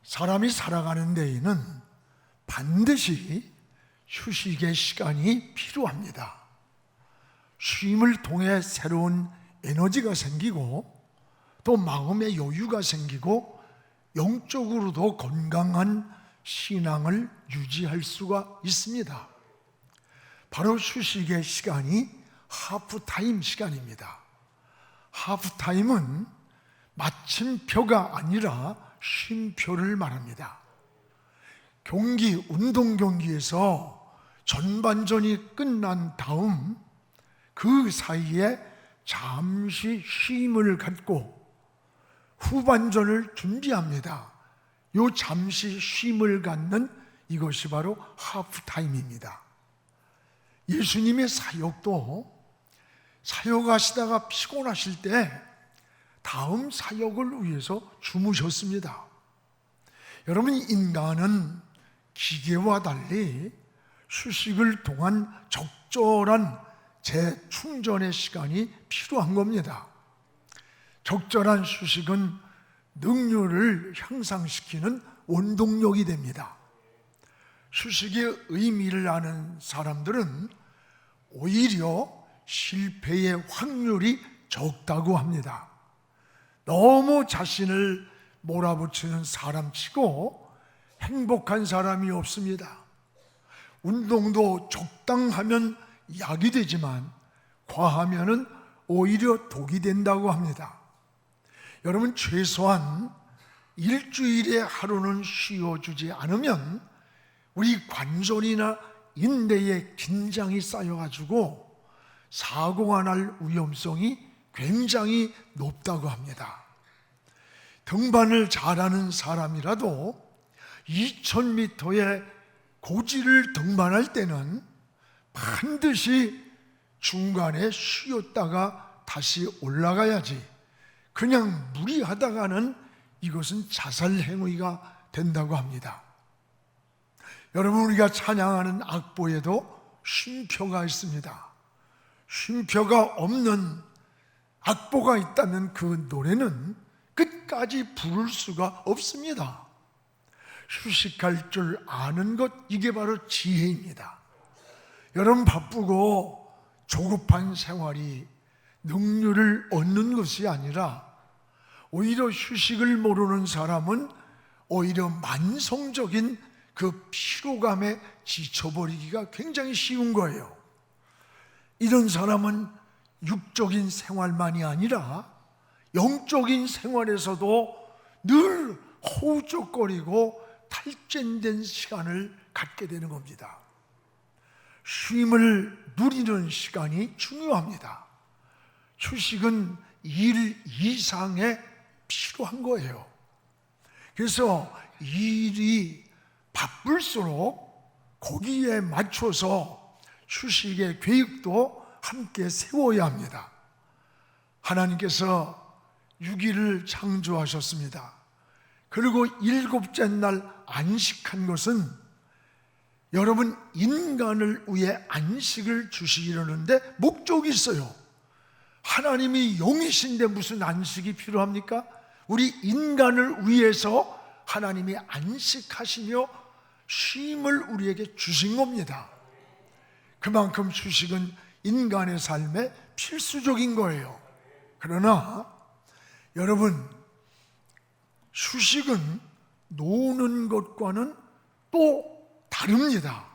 사람이 살아가는 데에는 반드시 휴식의 시간이 필요합니다. 쉼을 통해 새로운 에너지가 생기고 또 마음의 여유가 생기고 영적으로도 건강한 신앙을 유지할 수가 있습니다. 바로 휴식의 시간이 하프타임 시간입니다. 하프타임은 마침표가 아니라 쉼표를 말합니다. 운동 경기에서 전반전이 끝난 다음 그 사이에 잠시 쉼을 갖고 후반전을 준비합니다. 요 잠시 쉼을 갖는 이것이 바로 하프타임입니다. 예수님의 사역도 사역하시다가 피곤하실 때 다음 사역을 위해서 주무셨습니다. 여러분, 인간은 기계와 달리 휴식을 통한 적절한 재충전의 시간이 필요한 겁니다. 적절한 휴식은 능률을 향상시키는 원동력이 됩니다. 휴식의 의미를 아는 사람들은 오히려 실패의 확률이 적다고 합니다. 너무 자신을 몰아붙이는 사람치고 행복한 사람이 없습니다. 운동도 적당하면 약이 되지만 과하면은 오히려 독이 된다고 합니다. 여러분, 최소한 일주일에 하루는 쉬어주지 않으면 우리 관절이나 인대에 긴장이 쌓여가지고 사고가 날 위험성이 굉장히 높다고 합니다. 등반을 잘하는 사람이라도 2000m의 고지를 등반할 때는 반드시 중간에 쉬었다가 다시 올라가야지, 그냥 무리하다가는 이것은 자살 행위가 된다고 합니다. 여러분, 우리가 찬양하는 악보에도 쉼표가 있습니다. 쉼표가 없는 악보가 있다면 그 노래는 끝까지 부를 수가 없습니다. 휴식할 줄 아는 것, 이게 바로 지혜입니다. 여러분, 바쁘고 조급한 생활이 능률을 얻는 것이 아니라 오히려 휴식을 모르는 사람은 오히려 만성적인 그 피로감에 지쳐버리기가 굉장히 쉬운 거예요. 이런 사람은 육적인 생활만이 아니라 영적인 생활에서도 늘 허우적거리고 탈진된 시간을 갖게 되는 겁니다. 쉼을 누리는 시간이 중요합니다. 휴식은 일 이상에 필요한 거예요. 그래서 일이 바쁠수록 거기에 맞춰서 휴식의 계획도 함께 세워야 합니다. 하나님께서 6일을 창조하셨습니다. 그리고 7째 날 안식한 것은 여러분, 인간을 위해 안식을 주시려는데 목적이 있어요. 하나님이 영이신데 무슨 안식이 필요합니까? 우리 인간을 위해서 하나님이 안식하시며 쉼을 우리에게 주신 겁니다. 그만큼 휴식은 인간의 삶에 필수적인 거예요. 그러나 여러분, 휴식은 노는 것과는 또 다릅니다.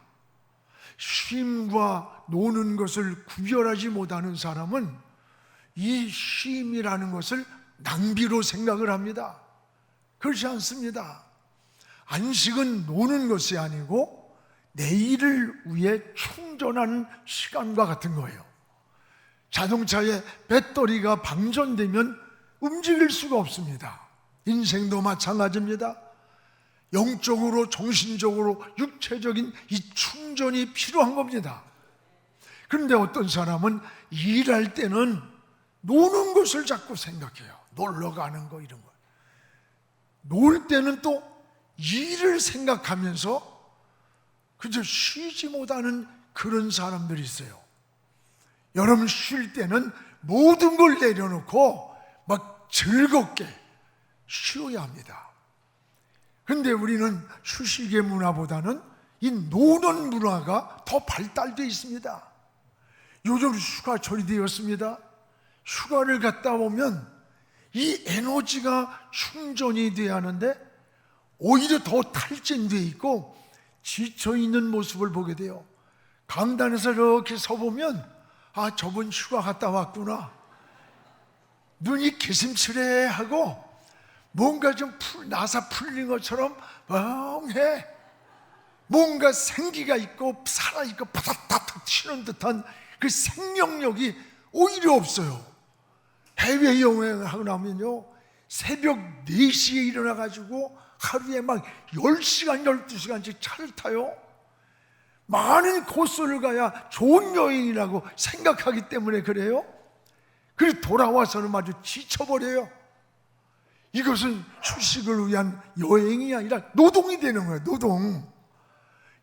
쉼과 노는 것을 구별하지 못하는 사람은 이 쉼이라는 것을 낭비로 생각을 합니다. 그렇지 않습니다. 안식은 노는 것이 아니고 내일을 위해 충전하는 시간과 같은 거예요. 자동차의 배터리가 방전되면 움직일 수가 없습니다. 인생도 마찬가지입니다. 영적으로, 정신적으로, 육체적인 이 충전이 필요한 겁니다. 그런데 어떤 사람은 일할 때는 노는 것을 자꾸 생각해요. 놀러 가는 거, 이런 거. 놀 때는 또 일을 생각하면서 그저 쉬지 못하는 그런 사람들이 있어요. 여러분, 쉴 때는 모든 걸 내려놓고 막 즐겁게 쉬어야 합니다. 근데 우리는 휴식의 문화보다는 이 노는 문화가 더 발달되어 있습니다. 요즘 휴가철이 되었습니다. 휴가를 갔다 오면 이 에너지가 충전이 돼야 하는데 오히려 더 탈진되어 있고 지쳐있는 모습을 보게 돼요. 강단에서 이렇게 서보면 아, 저분 휴가 갔다 왔구나. 눈이 개슴츠레하고 뭔가 좀 나사 풀린 것처럼 멍해. 뭔가 생기가 있고 살아있고 바닥바닥 튀는 듯한 그 생명력이 오히려 없어요. 해외여행을 하고 나면요, 새벽 4시에 일어나가지고 하루에 막 10시간, 12시간씩 차를 타요. 많은 코스를 가야 좋은 여행이라고 생각하기 때문에 그래요. 그래서 돌아와서는 마주 지쳐버려요. 이것은 휴식을 위한 여행이 아니라 노동이 되는 거예요. 노동.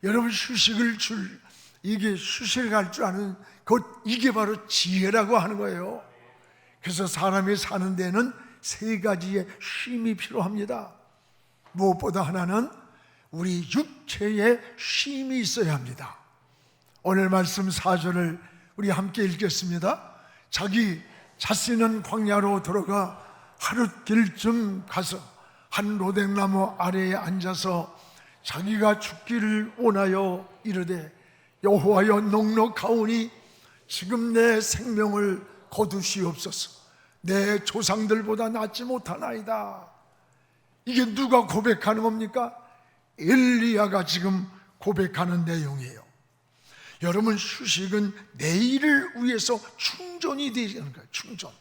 여러분, 휴식을 갈 줄 아는 이게 바로 지혜라고 하는 거예요. 그래서 사람이 사는 데는 3가지의 쉼이 필요합니다. 무엇보다 하나는 우리 육체의 쉼이 있어야 합니다. 오늘 말씀 4절을 우리 함께 읽겠습니다. 자기 자신은 광야로 들어가 하룻길쯤 가서 한 로댕나무 아래에 앉아서 자기가 죽기를 원하여 이르되 여호와여 넉넉하오니 지금 내 생명을 거두시옵소서. 내 조상들보다 낫지 못하나이다. 이게 누가 고백하는 겁니까? 엘리야가 지금 고백하는 내용이에요. 여러분, 휴식은 내일을 위해서 충전이 되는 거예요. 충전.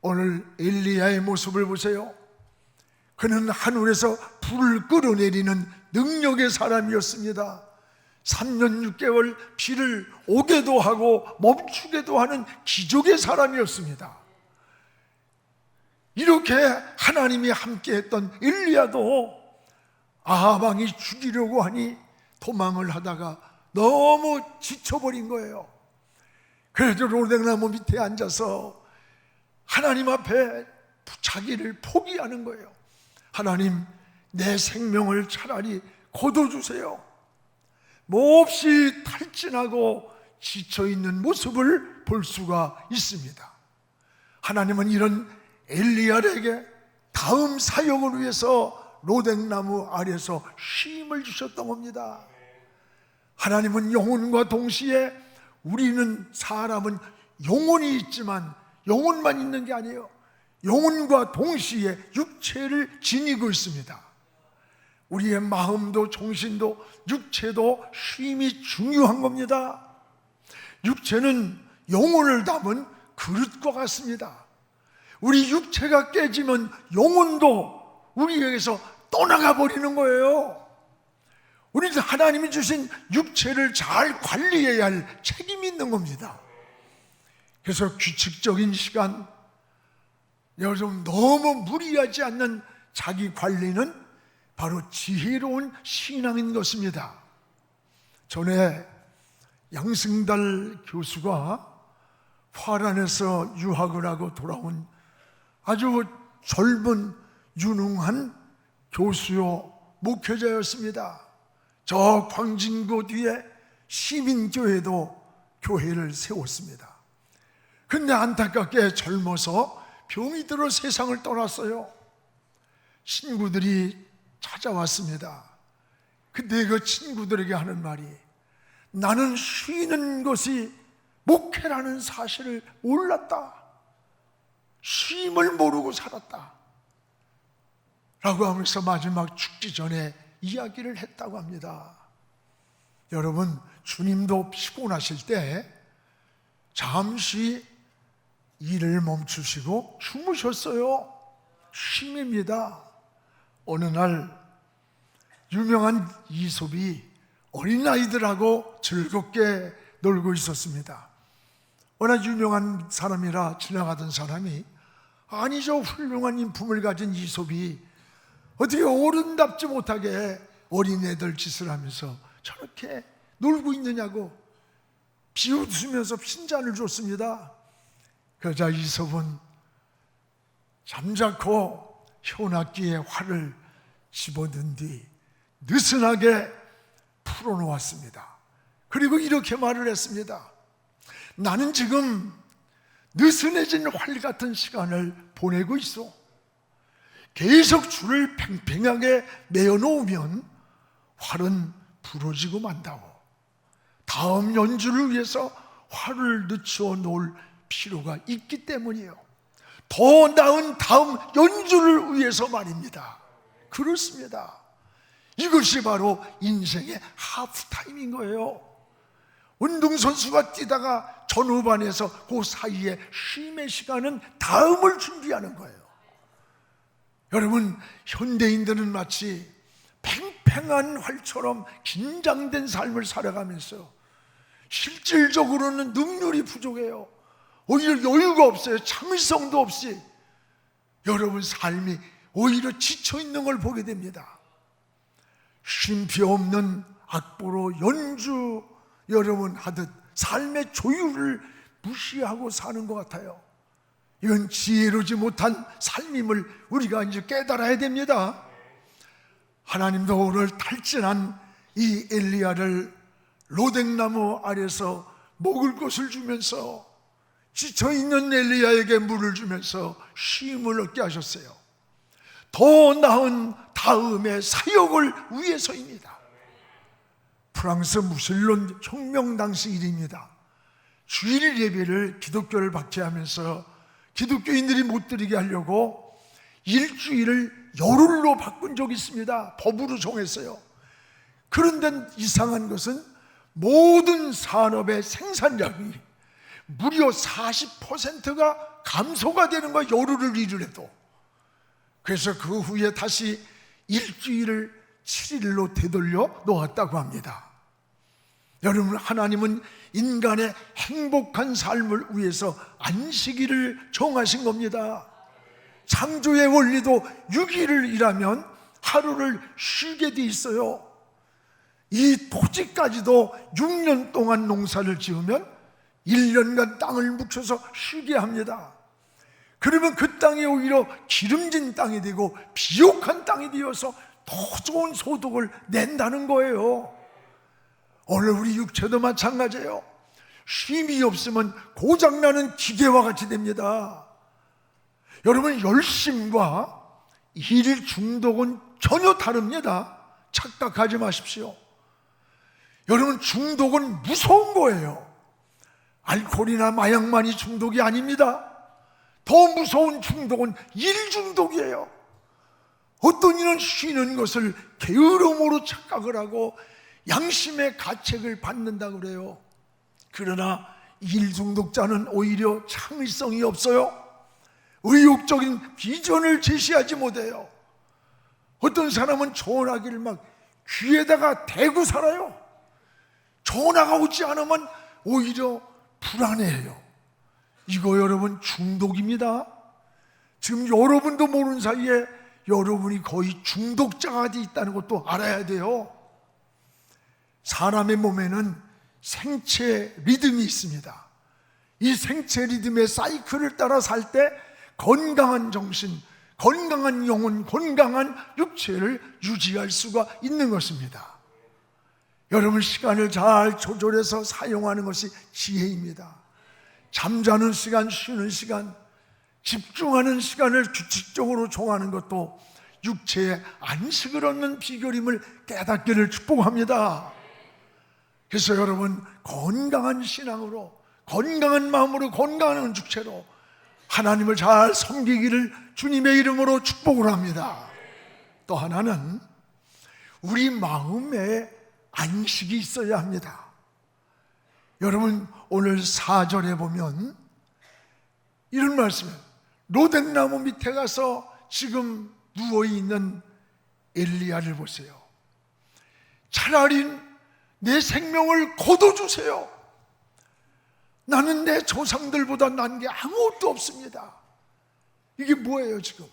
오늘 엘리야의 모습을 보세요. 그는 하늘에서 불을 끌어내리는 능력의 사람이었습니다. 3년 6개월 비를 오게도 하고 멈추게도 하는 기적의 사람이었습니다. 이렇게 하나님이 함께했던 엘리야도 아합 왕이 죽이려고 하니 도망을 하다가 너무 지쳐버린 거예요. 그래서 로댕나무 밑에 앉아서 하나님 앞에 자기를 포기하는 거예요. 하나님, 내 생명을 차라리 거둬주세요. 몹시 탈진하고 지쳐있는 모습을 볼 수가 있습니다. 하나님은 이런 엘리야에게 다음 사역을 위해서 로댕나무 아래에서 쉼을 주셨던 겁니다. 하나님은 영혼과 동시에 우리는 사람은 영혼이 있지만 영혼만 있는 게 아니에요. 영혼과 동시에 육체를 지니고 있습니다. 우리의 마음도 정신도 육체도 쉼이 중요한 겁니다. 육체는 영혼을 담은 그릇과 같습니다. 우리 육체가 깨지면 영혼도 우리에게서 떠나가 버리는 거예요. 우리는 하나님이 주신 육체를 잘 관리해야 할 책임이 있는 겁니다. 그래서 규칙적인 시간, 요즘 너무 무리하지 않는 자기 관리는 바로 지혜로운 신앙인 것입니다. 전에 양승달 교수가 화란에서 유학을 하고 돌아온 아주 젊은 유능한 교수요 목회자였습니다. 저 광진구 뒤에 시민교회도 교회를 세웠습니다. 근데 안타깝게 젊어서 병이 들어 세상을 떠났어요. 친구들이 찾아왔습니다. 근데 그 친구들에게 하는 말이, 나는 쉬는 것이 목회라는 사실을 몰랐다. 쉼을 모르고 살았다. 라고 하면서 마지막 죽기 전에 이야기를 했다고 합니다. 여러분, 주님도 피곤하실 때 잠시 일을 멈추시고 주무셨어요. 쉼입니다. 어느 날 유명한 이솝이 어린아이들하고 즐겁게 놀고 있었습니다. 워낙 유명한 사람이라 지나가던 사람이, 아니 저 훌륭한 인품을 가진 이솝이 어떻게 어른답지 못하게 어린애들 짓을 하면서 저렇게 놀고 있느냐고 비웃으면서 핀잔을 줬습니다. 그러자 이솝은 잠자코 현악기의 활을 집어든 뒤 느슨하게 풀어놓았습니다. 그리고 이렇게 말을 했습니다. 나는 지금 느슨해진 활 같은 시간을 보내고 있어. 계속 줄을 팽팽하게 매어놓으면 활은 부러지고 만다고. 다음 연주를 위해서 활을 늦춰 놓을 필요가 있기 때문이에요. 더 나은 다음 연주를 위해서 말입니다. 그렇습니다. 이것이 바로 인생의 하프타임인 거예요. 운동선수가 뛰다가 전후반에서 그 사이에 쉼의 시간은 다음을 준비하는 거예요. 여러분, 현대인들은 마치 팽팽한 활처럼 긴장된 삶을 살아가면서 실질적으로는 능률이 부족해요. 오히려 여유가 없어요. 참을성도 없이 여러분 삶이 오히려 지쳐있는 걸 보게 됩니다. 쉼표 없는 악보로 연주 여러분 하듯 삶의 조율을 무시하고 사는 것 같아요. 이건 지혜로지 못한 삶임을 우리가 이제 깨달아야 됩니다. 하나님도 오늘 탈진한 이 엘리야를 로댕나무 아래서 먹을 것을 주면서 지쳐있는 엘리야에게 물을 주면서 쉼을 얻게 하셨어요. 더 나은 다음의 사역을 위해서입니다. 프랑스 무슬론 혁명 당시 일입니다. 주일 예배를 기독교를 박제하면서 기독교인들이 못 드리게 하려고 일주일을 열흘로 바꾼 적이 있습니다. 법으로 정했어요. 그런데 이상한 것은 모든 산업의 생산량이 무려 40%가 감소가 되는 거예요. 열흘을 일을 해도. 그래서 그 후에 다시 일주일을 7일로 되돌려 놓았다고 합니다. 여러분, 하나님은 인간의 행복한 삶을 위해서 안식일을 정하신 겁니다. 창조의 원리도 6일을 일하면 하루를 쉬게 돼 있어요. 이 토지까지도 6년 동안 농사를 지으면 1년간 땅을 묵혀서 쉬게 합니다. 그러면 그 땅이 오히려 기름진 땅이 되고 비옥한 땅이 되어서 더 좋은 소득을 낸다는 거예요. 오늘 우리 육체도 마찬가지예요. 쉼이 없으면 고장나는 기계와 같이 됩니다. 여러분, 열심과 일 중독은 전혀 다릅니다. 착각하지 마십시오. 여러분, 중독은 무서운 거예요. 알코올이나 마약만이 중독이 아닙니다. 더 무서운 중독은 일 중독이에요. 어떤 이는 쉬는 것을 게으름으로 착각을 하고 양심의 가책을 받는다고 그래요. 그러나 일 중독자는 오히려 창의성이 없어요. 의욕적인 비전을 제시하지 못해요. 어떤 사람은 전화기를 막 귀에다가 대고 살아요. 전화가 오지 않으면 오히려 불안해해요. 이거 여러분 중독입니다. 지금 여러분도 모르는 사이에 여러분이 거의 중독자가 돼 있다는 것도 알아야 돼요. 사람의 몸에는 생체 리듬이 있습니다. 이 생체 리듬의 사이클을 따라 살 때 건강한 정신, 건강한 영혼, 건강한 육체를 유지할 수가 있는 것입니다. 여러분, 시간을 잘 조절해서 사용하는 것이 지혜입니다. 잠자는 시간, 쉬는 시간, 집중하는 시간을 규칙적으로 정하는 것도 육체의 안식을 얻는 비결임을 깨닫기를 축복합니다. 그래서 여러분, 건강한 신앙으로, 건강한 마음으로, 건강한 육체로 하나님을 잘 섬기기를 주님의 이름으로 축복을 합니다. 또 하나는 우리 마음에 안식이 있어야 합니다. 여러분, 오늘 4절에 보면 이런 말씀이에요. 로댕나무 밑에 가서 지금 누워있는 엘리야를 보세요. 차라리 내 생명을 거둬주세요. 나는 내 조상들보다 난 게 아무것도 없습니다. 이게 뭐예요? 지금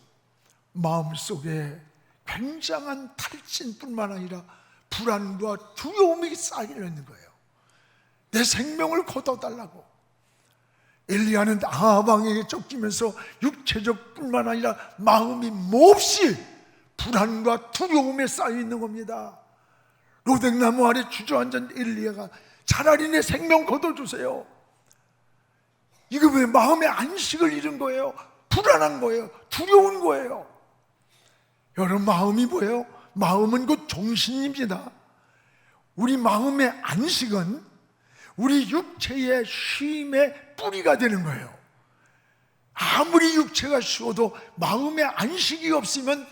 마음속에 굉장한 탈진뿐만 아니라 불안과 두려움이 쌓여 있는 거예요. 내 생명을 거둬달라고. 엘리야는 아합 왕에게 쫓기면서 육체적 뿐만 아니라 마음이 몹시 불안과 두려움에 쌓여 있는 겁니다. 로댕나무 아래 주저앉은 엘리야가 차라리 내 생명 거둬주세요. 이거 왜 마음의 안식을 잃은 거예요? 불안한 거예요. 두려운 거예요. 여러분, 마음이 뭐예요? 마음은 곧 정신입니다. 우리 마음의 안식은 우리 육체의 쉼의 뿌리가 되는 거예요. 아무리 육체가 쉬어도 마음의 안식이 없으면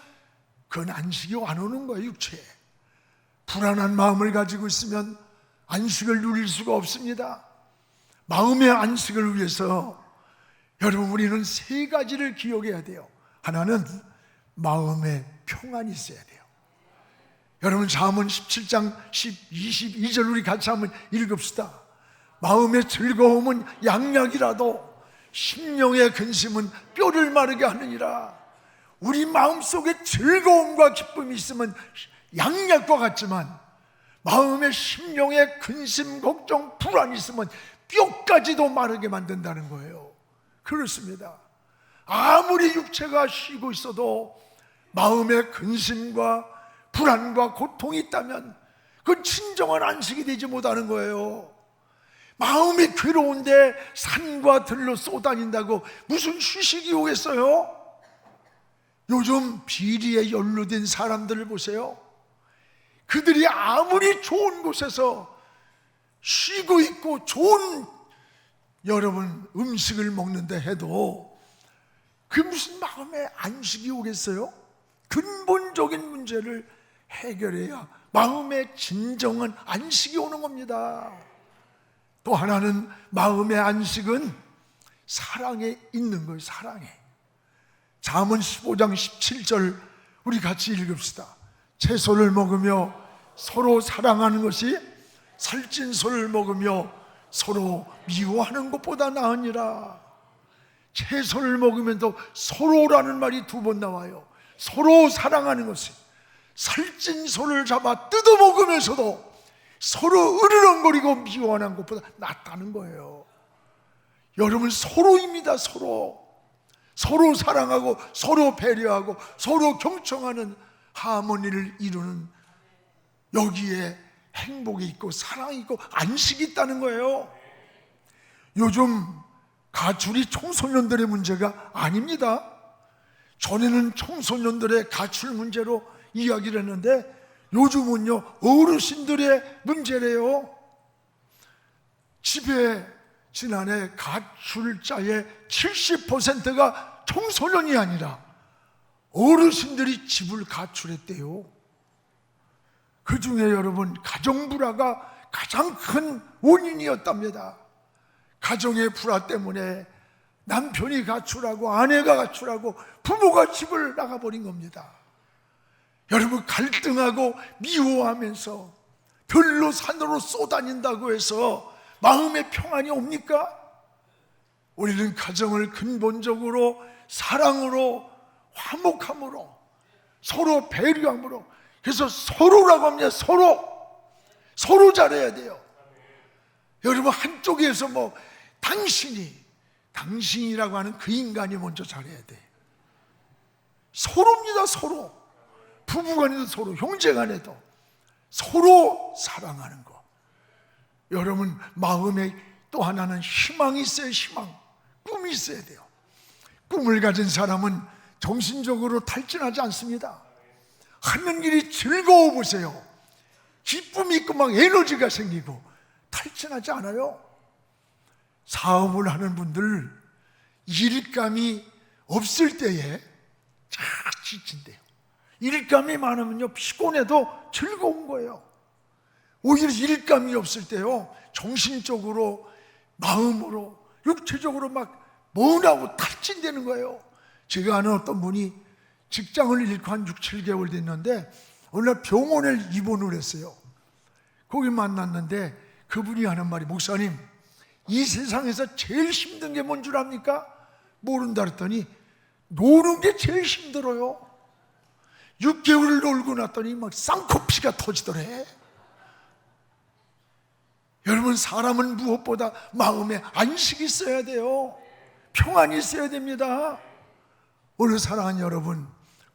그건 안식이 안 오는 거예요. 육체에 불안한 마음을 가지고 있으면 안식을 누릴 수가 없습니다. 마음의 안식을 위해서 여러분, 우리는 세 가지를 기억해야 돼요. 하나는 마음의 평안이 있어야 돼요. 여러분, 잠언 17장 22절 우리 같이 한번 읽읍시다. 마음의 즐거움은 양약이라도 심령의 근심은 뼈를 마르게 하느니라. 우리 마음속에 즐거움과 기쁨이 있으면 양약과 같지만 마음의 심령의 근심, 걱정, 불안이 있으면 뼈까지도 마르게 만든다는 거예요. 그렇습니다. 아무리 육체가 쉬고 있어도 마음의 근심과 불안과 고통이 있다면 그건 진정한 안식이 되지 못하는 거예요. 마음이 괴로운데 산과 들로 쏘다닌다고 무슨 휴식이 오겠어요? 요즘 비리에 연루된 사람들을 보세요. 그들이 아무리 좋은 곳에서 쉬고 있고 좋은 여러분 음식을 먹는다 해도 그 무슨 마음에 안식이 오겠어요? 근본적인 문제를 해결해야 마음의 진정한 안식이 오는 겁니다. 또 하나는 마음의 안식은 사랑에 있는 거예요. 사랑에. 잠언 15장 17절 우리 같이 읽읍시다. 채소를 먹으며 서로 사랑하는 것이 살찐 소를 먹으며 서로 미워하는 것보다 나으니라. 채소를 먹으면서 서로라는 말이 두 번 나와요. 서로 사랑하는 것이 살찐 소를 잡아 뜯어 먹으면서도 서로 으르렁거리고 미워하는 것보다 낫다는 거예요. 여러분, 서로입니다. 서로 사랑하고 서로 배려하고 서로 경청하는 하모니를 이루는, 여기에 행복이 있고 사랑이 있고 안식이 있다는 거예요. 요즘 가출이 청소년들의 문제가 아닙니다. 전에는 청소년들의 가출 문제로 이야기를 했는데 요즘은요 어르신들의 문제래요. 집에 지난해 가출자의 70%가 청소년이 아니라 어르신들이 집을 가출했대요. 그 중에 여러분 가정불화가 가장 큰 원인이었답니다. 가정의 불화 때문에 남편이 가출하고 아내가 가출하고 부모가 집을 나가버린 겁니다. 여러분, 갈등하고 미워하면서 들로 산으로 쏘다닌다고 해서 마음의 평안이 옵니까? 우리는 가정을 근본적으로 사랑으로, 화목함으로, 서로 배려함으로, 그래서 서로라고 합니다. 서로 잘해야 돼요. 여러분, 한쪽에서 뭐 당신이라고 하는 그 인간이 먼저 잘해야 돼. 서로입니다. 서로. 부부간에도 서로, 형제간에도 서로 사랑하는 거. 여러분, 마음에 또 하나는 희망이 있어요. 희망. 꿈이 있어야 돼요. 꿈을 가진 사람은 정신적으로 탈진하지 않습니다. 하는 일이 즐거워 보세요. 기쁨이 있고 막 에너지가 생기고 탈진하지 않아요. 사업을 하는 분들 일감이 없을 때에 쫙 지친대요. 일감이 많으면요 피곤해도 즐거운 거예요. 오히려 일감이 없을 때요 정신적으로, 마음으로, 육체적으로 막 머나고 탈진되는 거예요. 제가 아는 어떤 분이 직장을 잃고 한 6, 7개월 됐는데 어느 날 병원에 입원을 했어요. 거기 만났는데 그분이 하는 말이, 목사님, 이 세상에서 제일 힘든 게 뭔 줄 압니까? 모른다 그랬더니 노는 게 제일 힘들어요. 6개월을 놀고 났더니 막 쌍코피가 터지더래. 여러분, 사람은 무엇보다 마음에 안식이 있어야 돼요. 평안이 있어야 됩니다. 오늘 사랑하는 여러분,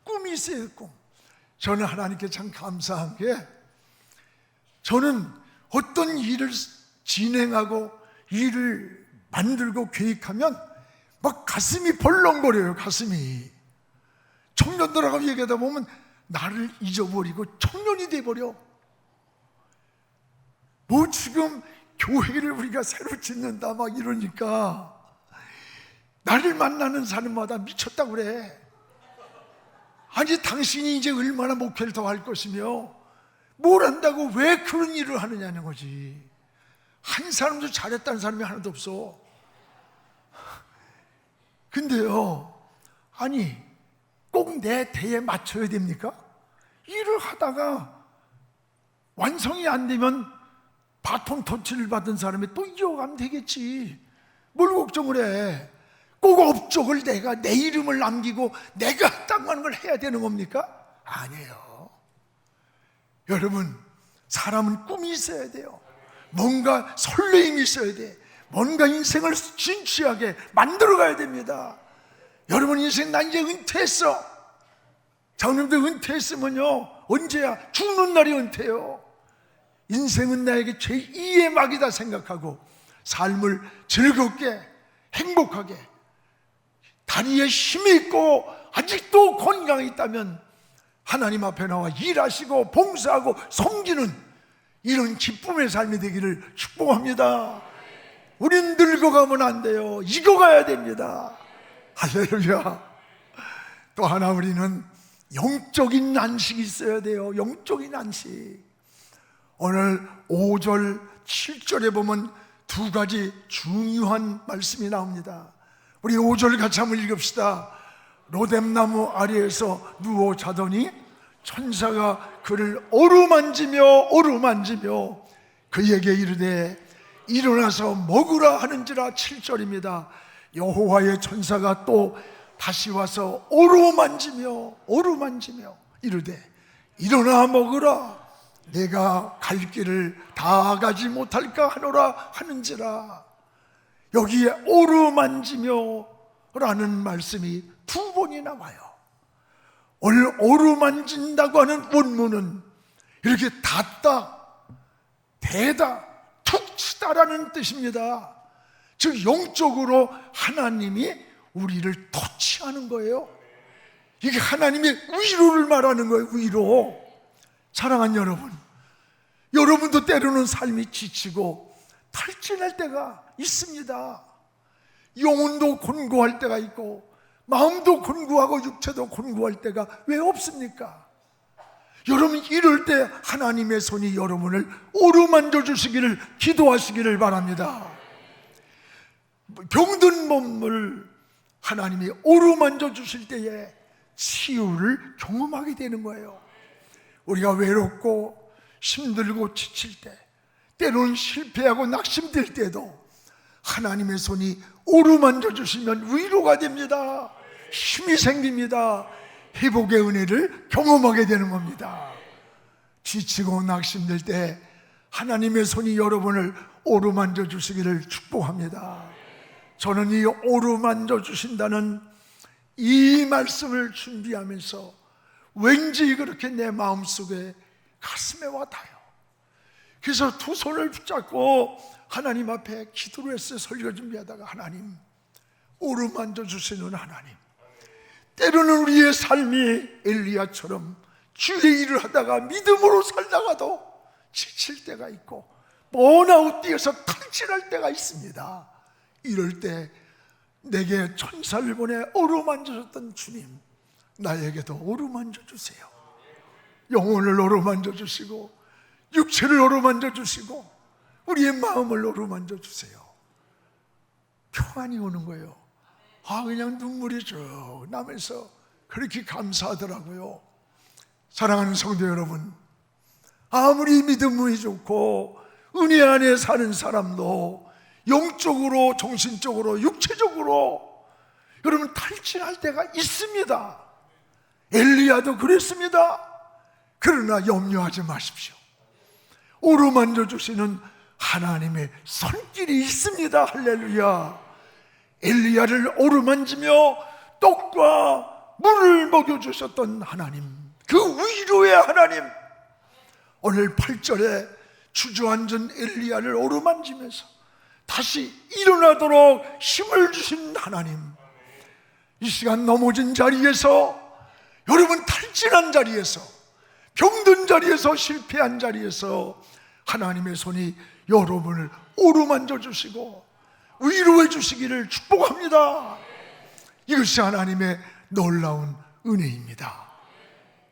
꿈이 있어야 돼요. 저는 하나님께 참 감사한 게, 저는 어떤 일을 진행하고 일을 만들고 계획하면 막 가슴이 벌렁거려요. 가슴이. 청년들하고 얘기하다 보면 나를 잊어버리고 청년이 돼버려. 뭐 지금 교회를 우리가 새로 짓는다 막 이러니까 나를 만나는 사람마다 미쳤다고 그래. 아니 당신이 이제 얼마나 목회를 더 할 것이며 뭘 한다고 왜 그런 일을 하느냐는 거지. 한 사람도 잘했다는 사람이 하나도 없어. 근데요, 아니 꼭 내 대에 맞춰야 됩니까? 일을 하다가 완성이 안 되면 바톤 터치를 받은 사람이 또 이어가면 되겠지. 뭘 걱정을 해. 꼭 업적을 내가 내 이름을 남기고 내가 했다고 하는 걸 해야 되는 겁니까? 아니에요. 여러분, 사람은 꿈이 있어야 돼요. 뭔가 설레임이 있어야 돼. 뭔가 인생을 진취하게 만들어가야 됩니다. 여러분 인생 나 이제 은퇴했어. 장님도 은퇴했으면요 언제야? 죽는 날이 은퇴요. 인생은 나에게 제2의 막이다 생각하고 삶을 즐겁게 행복하게 다리에 힘이 있고 아직도 건강이 있다면 하나님 앞에 나와 일하시고 봉사하고 섬기는 이런 기쁨의 삶이 되기를 축복합니다. 우린 늙어가면 안 돼요. 익어가야 됩니다. 할렐루야. 또 하나 우리는 영적인 안식이 있어야 돼요. 영적인 안식. 오늘 5절 7절에 보면 두 가지 중요한 말씀이 나옵니다. 우리 5절 같이 한번 읽읍시다. 로뎀나무 아래에서 누워 자더니 천사가 그를 어루만지며 그에게 이르되 일어나서 먹으라 하는지라. 7절입니다. 여호와의 천사가 또 다시 와서 어루만지며 이르되 일어나 먹으라. 내가 갈 길을 다 가지 못할까 하노라 하는지라. 여기에 어루만지며 라는 말씀이 두 번이 나와요. 오늘 어루만진다고 하는 원문은 이렇게 닿다, 대다, 툭 치다라는 뜻입니다. 즉 영적으로 하나님이 우리를 터치하는 거예요. 이게 하나님의 위로를 말하는 거예요. 위로. 사랑하는 여러분, 여러분도 때로는 삶이 지치고 탈진할 때가 있습니다. 영혼도 곤고할 때가 있고 마음도 곤고하고 육체도 곤고할 때가 왜 없습니까? 여러분 이럴 때 하나님의 손이 여러분을 어루만져 주시기를 기도하시기를 바랍니다. 병든 몸을 하나님이 어루만져 주실 때에 치유를 경험하게 되는 거예요. 우리가 외롭고 힘들고 지칠 때, 때로는 실패하고 낙심될 때도 하나님의 손이 어루만져 주시면 위로가 됩니다. 힘이 생깁니다. 회복의 은혜를 경험하게 되는 겁니다. 지치고 낙심될 때 하나님의 손이 여러분을 어루만져 주시기를 축복합니다. 저는 이 어루만져 주신다는 이 말씀을 준비하면서 왠지 그렇게 내 마음속에 가슴에 와닿아요. 그래서 두 손을 붙잡고 하나님 앞에 기도를 했어요. 설교 준비하다가 하나님, 어루만져 주시는 하나님, 때로는 우리의 삶이 엘리야처럼 주의 일을 하다가 믿음으로 살다가도 지칠 때가 있고 번아웃 뛰어서 탈진할 때가 있습니다. 이럴 때 내게 천사를 보내 어루만져줬던 주님, 나에게도 어루만져 주세요. 영혼을 어루만져 주시고 육체를 어루만져 주시고 우리의 마음을 어루만져 주세요. 평안이 오는 거예요. 그냥 눈물이 쭉 나면서 그렇게 감사하더라고요. 사랑하는 성도 여러분, 아무리 믿음이 좋고 은혜 안에 사는 사람도 영적으로, 정신적으로, 육체적으로 여러분 탈진할 때가 있습니다. 엘리야도 그랬습니다. 그러나 염려하지 마십시오. 어루만져 주시는 하나님의 손길이 있습니다. 할렐루야. 엘리야를 어루만지며 떡과 물을 먹여주셨던 하나님, 그 위로의 하나님, 오늘 8절에 주저앉은 엘리야를 어루만지면서 다시 일어나도록 힘을 주신 하나님, 이 시간 넘어진 자리에서, 여러분 탈진한 자리에서, 병든 자리에서, 실패한 자리에서 하나님의 손이 여러분을 어루만져 주시고 위로해 주시기를 축복합니다. 이것이 하나님의 놀라운 은혜입니다.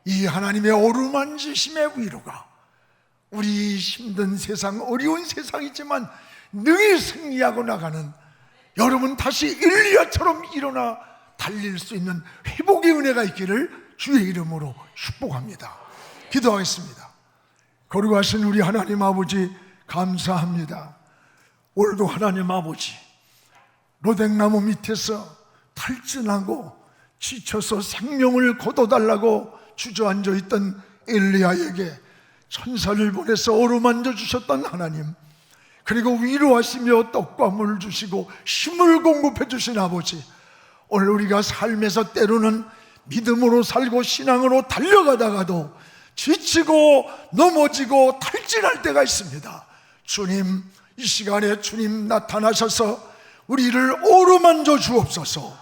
이 하나님의 어루만지심의 위로가 우리 힘든 세상, 어려운 세상이지만 능히 승리하고 나가는 여러분 다시 엘리야처럼 일어나 달릴 수 있는 회복의 은혜가 있기를 주의 이름으로 축복합니다. 기도하겠습니다. 거룩하신 우리 하나님 아버지, 감사합니다. 오늘도 하나님 아버지, 로댕나무 밑에서 탈진하고 지쳐서 생명을 거둬달라고 주저앉아 있던 엘리야에게 천사를 보내서 어루만져 주셨던 하나님, 그리고 위로하시며 떡과 물을 주시고 힘을 공급해 주신 아버지, 오늘 우리가 삶에서 때로는 믿음으로 살고 신앙으로 달려가다가도 지치고 넘어지고 탈진할 때가 있습니다. 주님, 이 시간에 주님 나타나셔서 우리를 어루만져 주옵소서.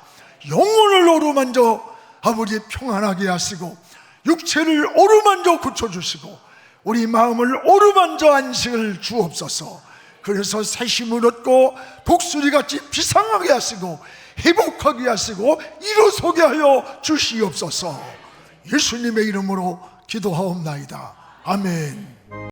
영혼을 어루만져 아버지 평안하게 하시고 육체를 어루만져 고쳐주시고 우리 마음을 어루만져 안식을 주옵소서. 그래서 새 힘을 얻고 독수리같이 비상하게 하시고 회복하게 하시고 일어서게 하여 주시옵소서. 예수님의 이름으로 기도하옵나이다. 아멘.